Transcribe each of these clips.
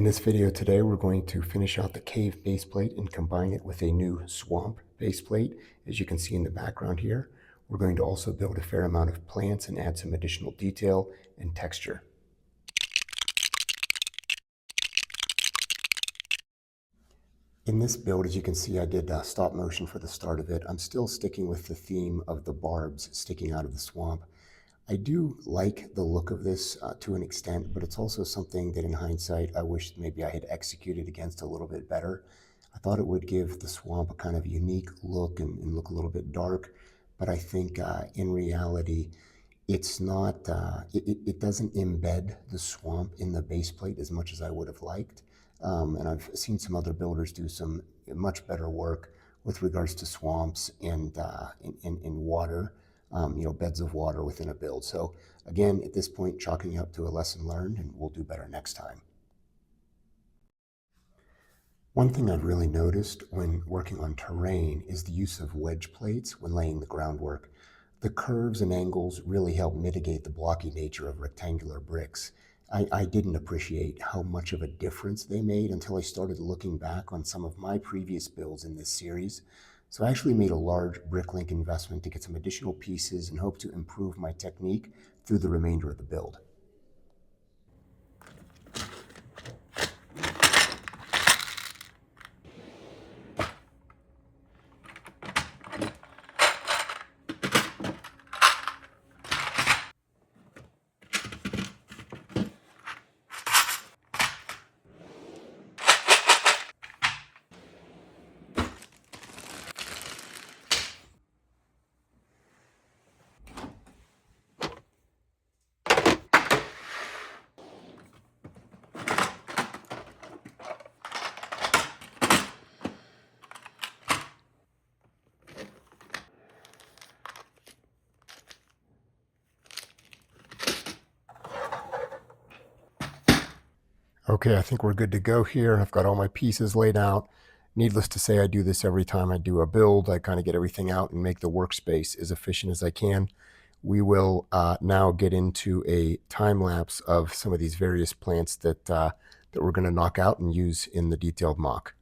this video today, we're going to finish out the cave base plate and combine it with a new swamp base plate. As you can see in the background here, we're going to also build a fair amount of plants and add some additional detail and texture. In this build, as you can see, I did stop motion for the start of it. I'm still sticking with the theme of the barbs sticking out of the swamp. I do like the look of this to an extent, but it's also something that in hindsight, I wish maybe I had executed against a little bit better. I thought it would give the swamp a kind of unique look and look a little bit dark, but I think in reality, it's not, it doesn't embed the swamp in the base plate as much as I would have liked. And I've seen some other builders do some much better work with regards to swamps and water. Beds of water within a build. So again, at this point, chalking up to a lesson learned, and we'll do better next time. One thing I've really noticed when working on terrain is the use of wedge plates when laying the groundwork. The curves and angles really help mitigate the blocky nature of rectangular bricks. I didn't appreciate how much of a difference they made until I started looking back on some of my previous builds in this series. So I actually made a large bricklink investment to get some additional pieces and hope to improve my technique through the remainder of the build. Okay, I think we're good to go here. I've got all my pieces laid out. Needless to say, I do this every time I do a build. I kind of get everything out and make the workspace as efficient as I can. We will now get into a time lapse of some of these various plants that we're going to knock out and use in the detailed MOC.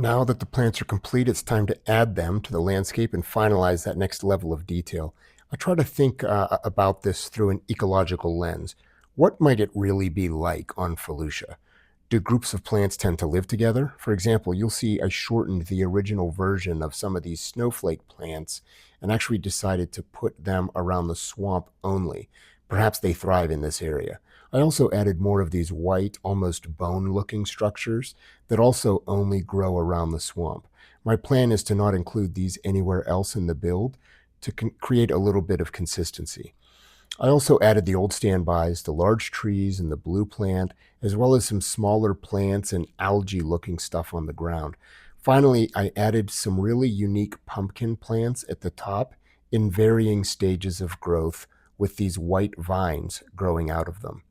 Now that the plants are complete, it's time to add them to the landscape and finalize that next level of detail. I try to think about this through an ecological lens. What might it really be like on Felucia? Do groups of plants tend to live together? For example, you'll see I shortened the original version of some of these snowflake plants and actually decided to put them around the swamp only. Perhaps they thrive in this area. I also added more of these white, almost bone looking structures that also only grow around the swamp. My plan is to not include these anywhere else in the build to create a little bit of consistency. I also added the old standbys, the large trees and the blue plant, as well as some smaller plants and algae looking stuff on the ground. Finally, I added some really unique pumpkin plants at the top in varying stages of growth with these white vines growing out of them.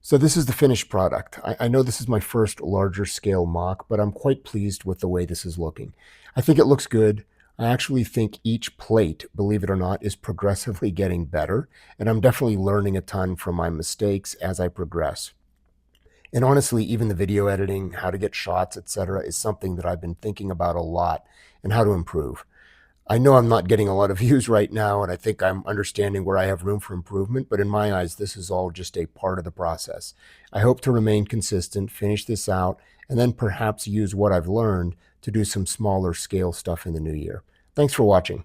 So this is the finished product. I know this is my first larger scale mock, but I'm quite pleased with the way this is looking. I think it looks good. I actually think each plate, believe it or not, is progressively getting better, and I'm definitely learning a ton from my mistakes as I progress. And honestly, even the video editing, how to get shots, etc., is something that I've been thinking about a lot and how to improve. I know I'm not getting a lot of views right now, and I think I'm understanding where I have room for improvement, but in my eyes, this is all just a part of the process. I hope to remain consistent, finish this out, and then perhaps use what I've learned to do some smaller scale stuff in the new year. Thanks for watching.